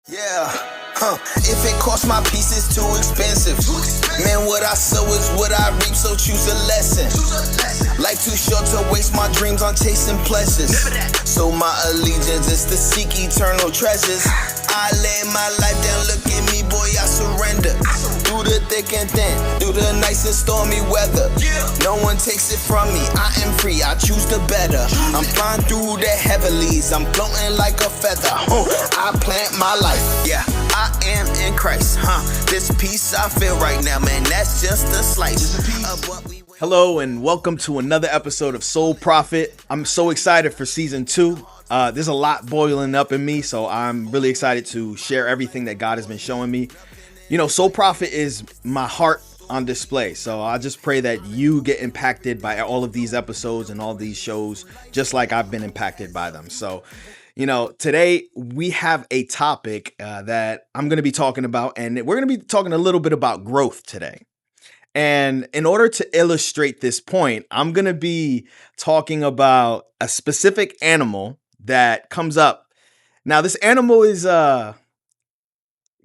Yeah, if it costs my peace, it's too expensive. Man, what I sow is what I reap, so choose a lesson. Life too short to waste my dreams on chasing pleasures. So my allegiance is to seek eternal treasures. I lay my life down, look at me, boy, I surrender. Through the thick and thin, through the nice and stormy weather. No one takes it from me, I am free, I choose the better. I'm flying through the heavenlies, I'm floating like a feather. I plant my life, yeah, I am in Christ. This peace I feel right now, man, that's just a slice of what we... Hello and welcome to another episode of Soul Prophet. I'm so excited for season 2. There's a lot boiling up in me, so I'm really excited to share everything that God has been showing me. You know, Soul Prophet is my heart on display, so I just pray that you get impacted by all of these episodes and all these shows, just like I've been impacted by them. So, you know, today we have a topic that I'm going to be talking about, and we're going to be talking a little bit about growth today. And in order to illustrate this point, I'm going to be talking about a specific animal that comes up. Now, this animal is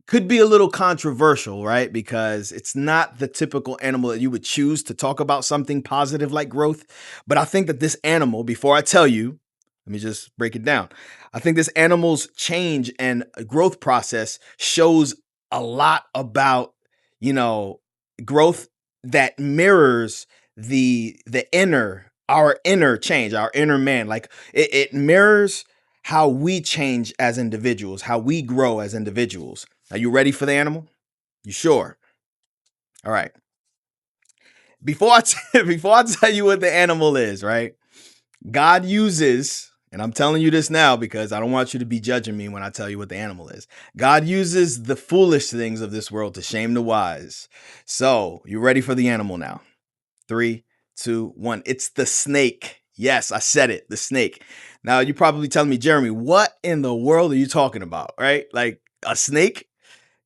could be a little controversial, right? Because it's not the typical animal that you would choose to talk about something positive like growth. But I think that this animal, before I tell you, let me just break it down. I think this animal's change and growth process shows a lot about, you know, growth that mirrors our inner change, our inner man. Like it mirrors how we change as individuals, how we grow as individuals. Are you ready for the animal? You sure? All right. Before I tell you what the animal is, right? God uses, and I'm telling you this now because I don't want you to be judging me when I tell you what the animal is. God uses the foolish things of this world to shame the wise. So, you ready for the animal now? 3, 2, 1. It's the snake. Yes, I said it, the snake. Now, you're probably telling me, Jeremy, what in the world are you talking about, right? Like a snake?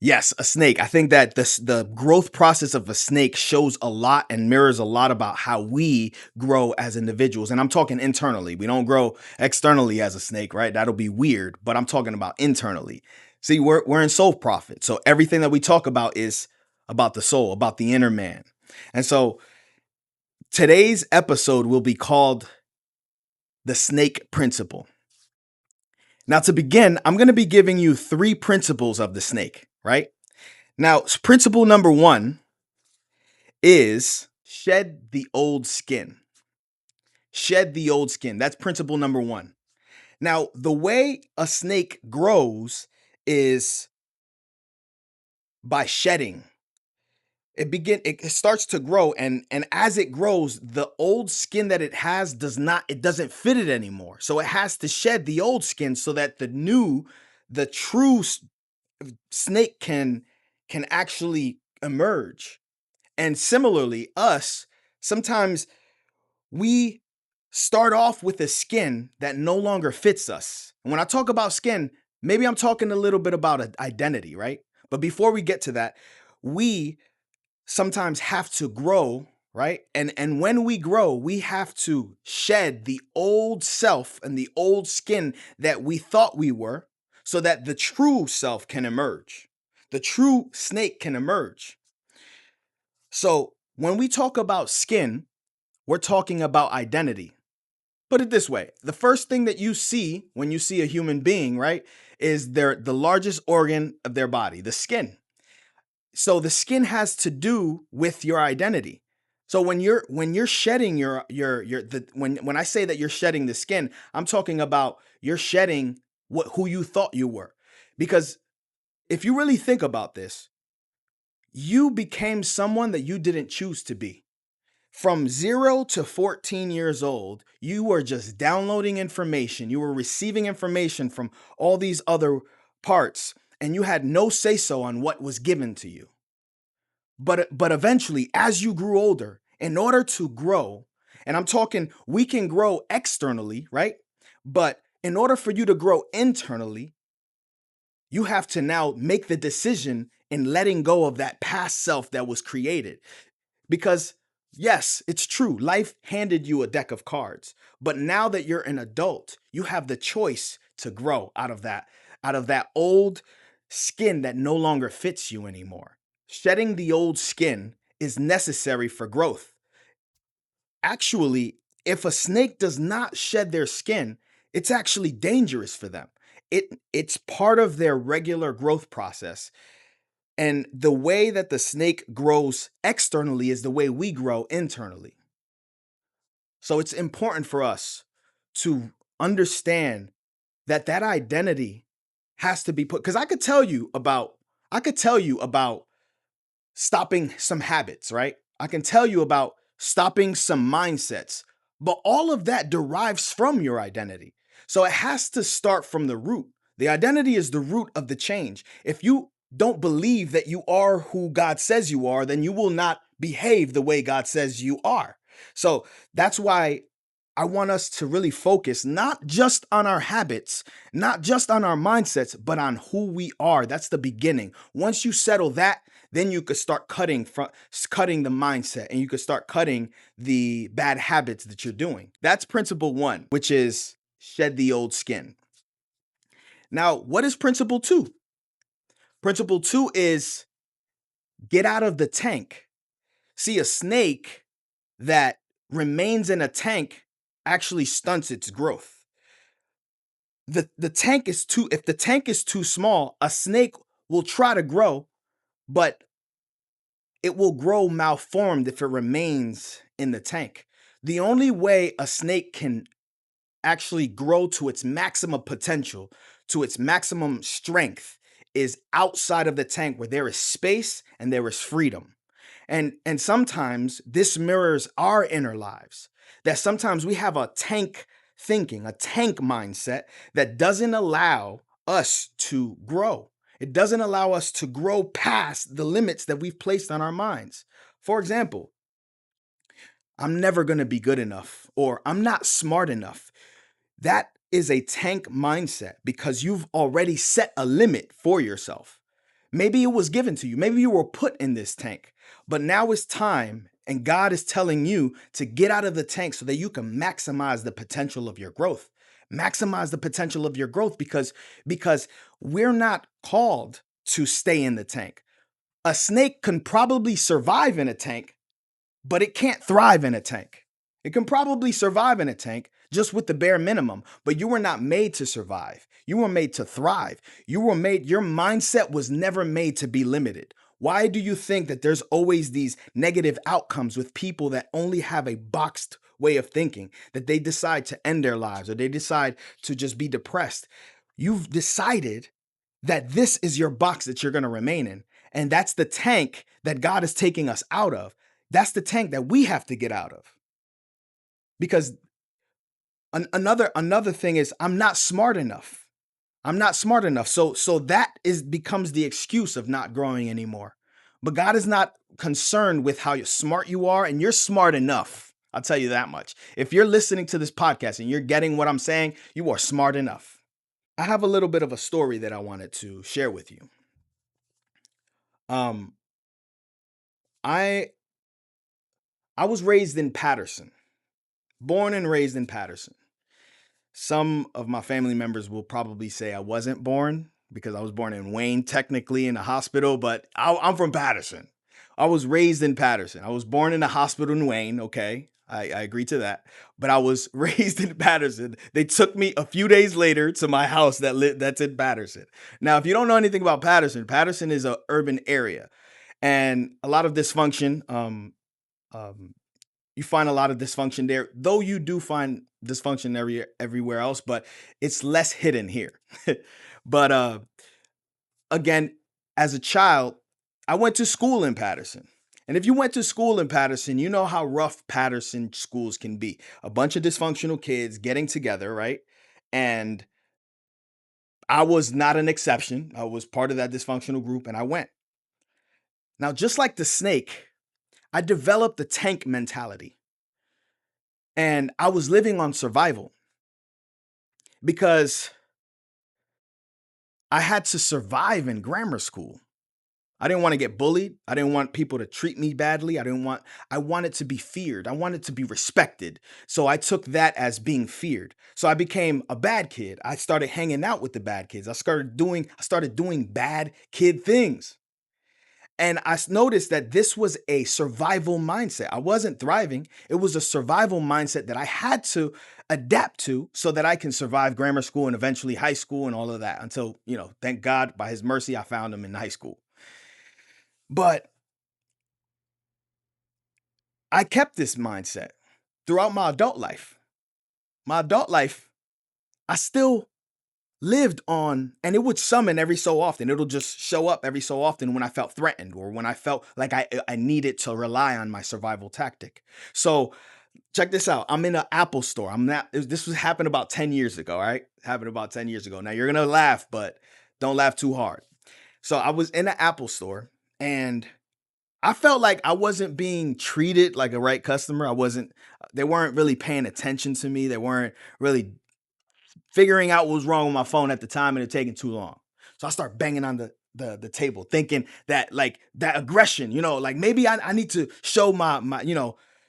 Yes, a snake. I think that the growth process of a snake shows a lot and mirrors a lot about how we grow as individuals. And I'm talking internally. We don't grow externally as a snake, right? That'll be weird, but I'm talking about internally. See, we're in Soul Prophet. So everything that we talk about is about the soul, about the inner man. And so today's episode will be called the snake principle. Now, to begin, I'm going to be giving you 3 principles of the snake, right? Now, principle number 1 is shed the old skin. Shed the old skin. That's principle number 1. Now, the way a snake grows is by shedding. It starts to grow, and as it grows, the old skin that it has doesn't fit it anymore. So it has to shed the old skin so that the true snake can actually emerge. And similarly, sometimes we start off with a skin that no longer fits us. And when I talk about skin, maybe I'm talking a little bit about an identity, right? But before we get to that, we sometimes have to grow, right? And when we grow, we have to shed the old self and the old skin that we thought we were so that the true self can emerge. The true snake can emerge. So when we talk about skin, we're talking about identity. Put it this way. The first thing that you see when you see a human being, right, is the largest organ of their body, the skin. So the skin has to do with your identity. So when you're shedding when I say that you're shedding the skin, I'm talking about you're shedding who you thought you were. Because if you really think about this, you became someone that you didn't choose to be. From 0 to 14 years old, you were just downloading information. You were receiving information from all these other parts, and you had no say-so on what was given to you. But eventually, as you grew older, in order to grow, and I'm talking, we can grow externally, right? But in order for you to grow internally, you have to now make the decision in letting go of that past self that was created. Because yes, it's true, life handed you a deck of cards. But now that you're an adult, you have the choice to grow out of that old skin that no longer fits you anymore. Shedding the old skin is necessary for growth. Actually, if a snake does not shed their skin, it's actually dangerous for them. It's part of their regular growth process. And the way that the snake grows externally is the way we grow internally. So it's important for us to understand that that identity has to be put, because I could tell you about stopping some habits, right? I can tell you about stopping some mindsets, but all of that derives from your identity. So it has to start from the root. The identity is the root of the change. If you don't believe that you are who God says you are, then you will not behave the way God says you are. So that's why I want us to really focus not just on our habits, not just on our mindsets, but on who we are. That's the beginning. Once you settle that, then you could start cutting the mindset, and you could start cutting the bad habits that you're doing. That's principle 1, which is shed the old skin. Now, what is principle 2? Principle 2 is get out of the tank. See, a snake that remains in a tank actually stunts its growth. The tank is too If the tank is too small, a snake will try to grow, but it will grow malformed if it remains in the tank. The only way a snake can actually grow to its maximum potential, to its maximum strength, is outside of the tank where there is space and there is freedom. And sometimes this mirrors our inner lives. That sometimes we have a tank thinking, a tank mindset that doesn't allow us to grow. It doesn't allow us to grow past the limits that we've placed on our minds. For example, I'm never going to be good enough, or I'm not smart enough. That is a tank mindset because you've already set a limit for yourself. Maybe it was given to you. Maybe you were put in this tank, but now it's time, and God is telling you to get out of the tank so that you can maximize the potential of your growth. Maximize the potential of your growth because we're not called to stay in the tank. A snake can probably survive in a tank, but it can't thrive in a tank. It can probably survive in a tank just with the bare minimum, but you were not made to survive. You were made to thrive. Your mindset was never made to be limited. Why do you think that there's always these negative outcomes with people that only have a boxed way of thinking, that they decide to end their lives or they decide to just be depressed? You've decided that this is your box that you're going to remain in. And that's the tank that God is taking us out of. That's the tank that we have to get out of. Because another thing is, I'm not smart enough. I'm not smart enough. So that becomes the excuse of not growing anymore. But God is not concerned with how smart you are, and you're smart enough. I'll tell you that much. If you're listening to this podcast and you're getting what I'm saying, you are smart enough. I have a little bit of a story that I wanted to share with you. I was raised in Patterson, born and raised in Patterson. Some of my family members will probably say I wasn't born because I was born in Wayne, technically in a hospital, but I'm from Patterson. I was raised in Patterson. I was born in a hospital in Wayne, okay? I agree to that. But I was raised in Patterson. They took me a few days later to my house that's in Patterson. Now, if you don't know anything about Patterson, Patterson is an urban area. And a lot of dysfunction, you find a lot of dysfunction there, though you do find dysfunction everywhere else, but it's less hidden here. But again, as a child, I went to school in Patterson. And if you went to school in Patterson, you know how rough Patterson schools can be. A bunch of dysfunctional kids getting together, right? And I was not an exception. I was part of that dysfunctional group, and I went. Now, just like the snake, I developed the tank mentality. And I was living on survival because I had to survive in grammar school. I didn't want to get bullied. I didn't want people to treat me badly. I wanted to be feared. I wanted to be respected. So I took that as being feared. So I became a bad kid. I started hanging out with the bad kids. I started doing bad kid things. And I noticed that this was a survival mindset. I wasn't thriving. It was a survival mindset that I had to adapt to so that I can survive grammar school and eventually high school and all of that until, thank God, by his mercy, I found him in high school. But I kept this mindset throughout my adult life. My adult life, I still lived on, and it would summon every so often. It'll just show up every so often when I felt threatened or when I felt like I needed to rely on my survival tactic. So check this out. I'm in an Apple store. This was happened about 10 years ago, all right? Happened about 10 years ago. Now you're going to laugh, but don't laugh too hard. So I was in an Apple store and I felt like I wasn't being treated like a right customer. They weren't really paying attention to me. They weren't really figuring out what was wrong with my phone at the time, and it taking too long. So I start banging on the table, thinking that like that aggression, like maybe I need to show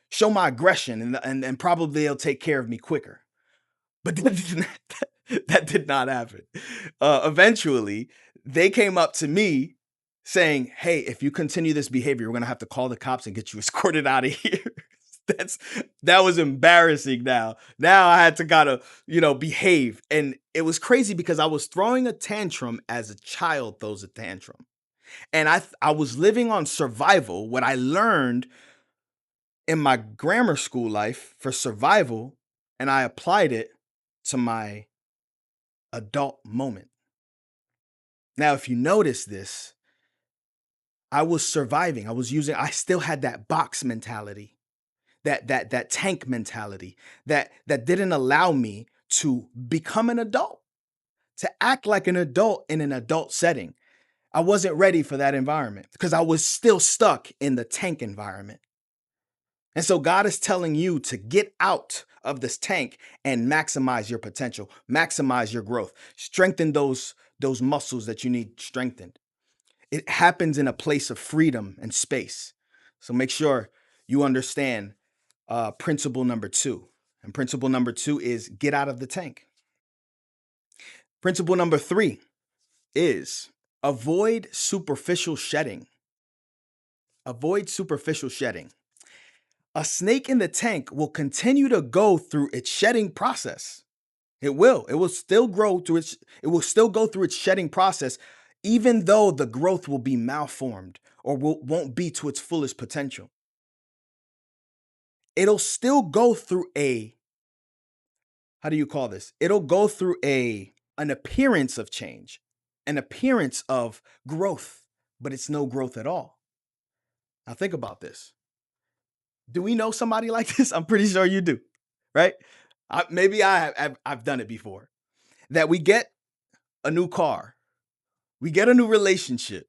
show my aggression and probably it'll take care of me quicker. But that did not happen. Eventually, they came up to me saying, "Hey, if you continue this behavior, we're gonna have to call the cops and get you escorted out of here." That was embarrassing. Now I had to gotta, behave. And it was crazy because I was throwing a tantrum as a child throws a tantrum. And I was living on survival. What I learned in my grammar school life for survival, and I applied it to my adult moment. Now, if you notice this, I was surviving. I still had that box mentality. That tank mentality that didn't allow me to become an adult, to act like an adult in an adult setting. I wasn't ready for that environment because I was still stuck in the tank environment. And so God is telling you to get out of this tank and maximize your potential, maximize your growth, strengthen those muscles that you need strengthened. It happens in a place of freedom and space. So make sure you understand principle number 2. And principle number 2 is get out of the tank. Principle number 3 is avoid superficial shedding. Avoid superficial shedding. A snake in the tank will continue to go through its shedding process. It will. It will still go through its shedding process, even though the growth will be malformed or won't be to its fullest potential. It'll still go through It'll go through an appearance of change, an appearance of growth, but it's no growth at all. Now think about this. Do we know somebody like this? I'm pretty sure you do, right? Maybe I've done it before. That we get a new car, we get a new relationship,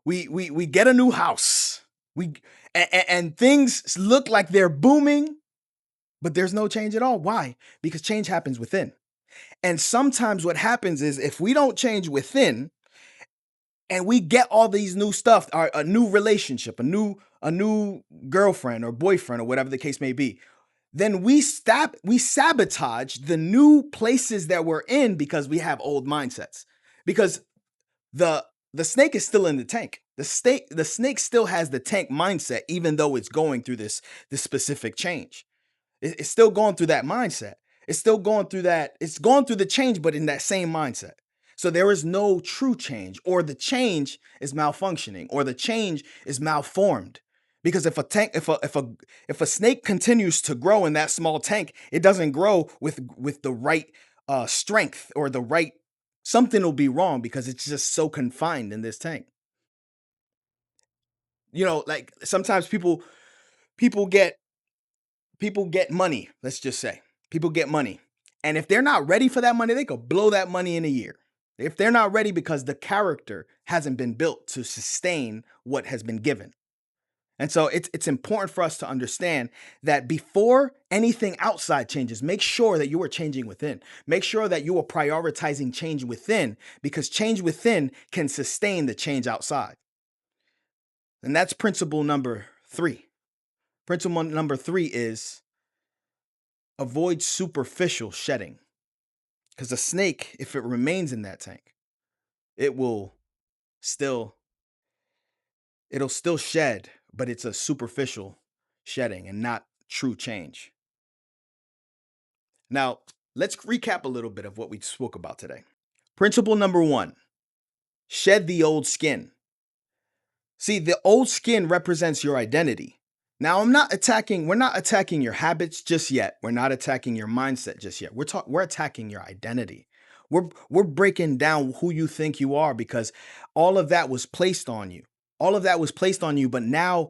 we get a new house, and things look like they're booming, but there's no change at all. Why? Because change happens within. And sometimes what happens is if we don't change within and we get all these new stuff, or a new relationship, a new girlfriend or boyfriend or whatever the case may be, then we sabotage the new places that we're in because we have old mindsets. Because the snake is still in the tank. The snake still has the tank mindset, even though it's going through this specific change. It's still going through that mindset. It's still going through that. It's going through the change, but in that same mindset. So there is no true change, or the change is malfunctioning, or the change is malformed. Because if a snake continues to grow in that small tank, it doesn't grow with the right strength or the right. Something will be wrong because it's just so confined in this tank. Like sometimes people get money. Let's just say people get money, and if they're not ready for that money, they could blow that money in a year. If they're not ready because the character hasn't been built to sustain what has been given. And so it's important for us to understand that before anything outside changes, make sure that you are changing within. Make sure that you are prioritizing change within, because change within can sustain the change outside. And that's principle number 3. Principle number 3 is avoid superficial shedding. Because a snake, if it remains in that tank, it'll still shed, but it's a superficial shedding and not true change. Now, let's recap a little bit of what we spoke about today. Principle number 1, shed the old skin. See, the old skin represents your identity. Now, we're not attacking your habits just yet. We're not attacking your mindset just yet. We're attacking your identity. We're breaking down who you think you are, because all of that was placed on you. But now,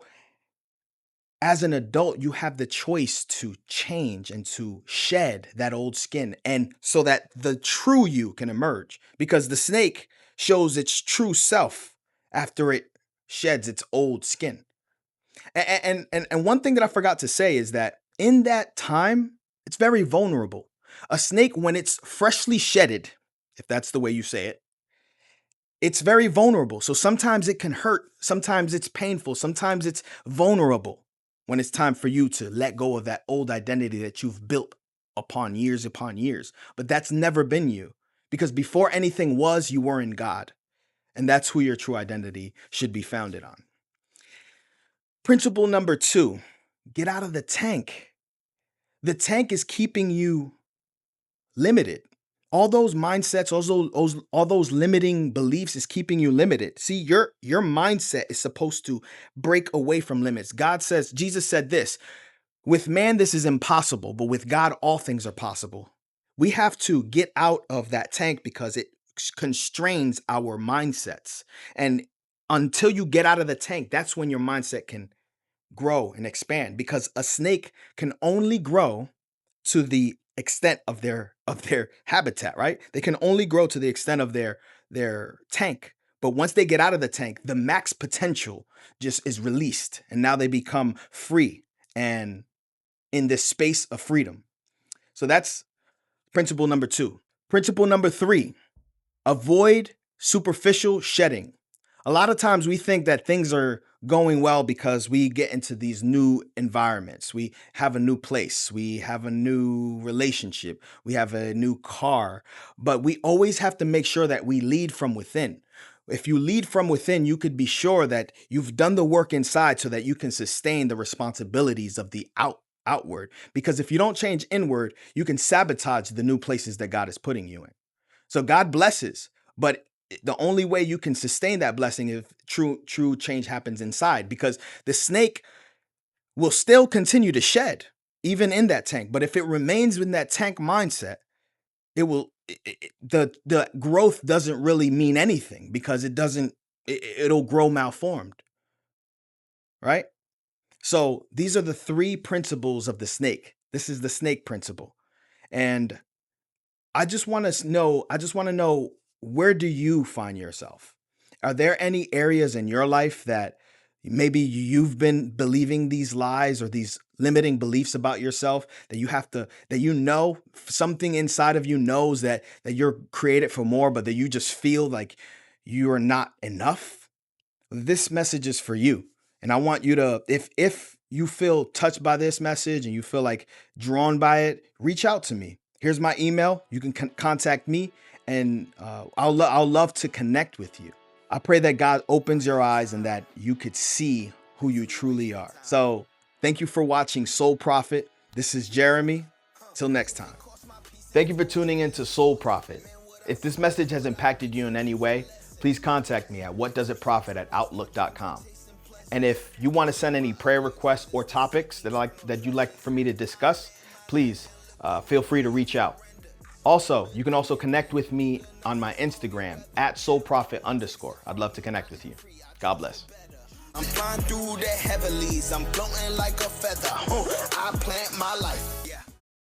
as an adult, you have the choice to change and to shed that old skin, and so that the true you can emerge, because the snake shows its true self after it sheds its old skin. And one thing that I forgot to say is that in that time, it's very vulnerable. A snake, when it's freshly shedded, if that's the way you say it, it's very vulnerable. So sometimes it can hurt, sometimes it's painful, sometimes it's vulnerable when it's time for you to let go of that old identity that you've built upon years. But that's never been you, because before anything was, you were in God. And that's who your true identity should be founded on. Principle number 2, get out of the tank. The tank is keeping you limited. All those mindsets, all those limiting beliefs is keeping you limited. See, your mindset is supposed to break away from limits. Jesus said this, with man, this is impossible, but with God, all things are possible. We have to get out of that tank because it constrains our mindsets. And until you get out of the tank, that's when your mindset can grow and expand, because a snake can only grow to the extent of their habitat, right? They can only grow to the extent of their tank. But once they get out of the tank, the max potential just is released, and now they become free and in this space of freedom. So that's principle number 2. Principle number 3, avoid superficial shedding. A lot of times we think that things are going well because we get into these new environments. We have a new place. We have a new relationship. We have a new car. But we always have to make sure that we lead from within. If you lead from within, you could be sure that you've done the work inside so that you can sustain the responsibilities of the outward. Because if you don't change inward, you can sabotage the new places that God is putting you in. So God blesses, but the only way you can sustain that blessing if true change happens inside, because the snake will still continue to shed even in that tank. But if it remains in that tank mindset, the growth doesn't really mean anything, because it'll grow malformed. Right? So these are the 3 principles of the snake. This is the snake principle. And I just want to know, where do you find yourself? Are there any areas in your life that maybe you've been believing these lies or these limiting beliefs about yourself, that something inside of you knows that you're created for more, but that you just feel like you are not enough? This message is for you. And I want you to, if you feel touched by this message and you feel like drawn by it, reach out to me. Here's my email. You can contact me, and I'll love to connect with you. I pray that God opens your eyes and that you could see who you truly are. So thank you for watching Soul Prophet. This is Jeremy. Till next time. Thank you for tuning in to Soul Prophet. If this message has impacted you in any way, please contact me at whatdoesitprofit@outlook.com. And if you want to send any prayer requests or topics that you'd like for me to discuss, please feel free to reach out. Also, you can also connect with me on my Instagram @soulprophet_. I'd love to connect with you. God bless. I'm flying through the heavenlies. I'm floating like a feather. I plant my life. Yeah.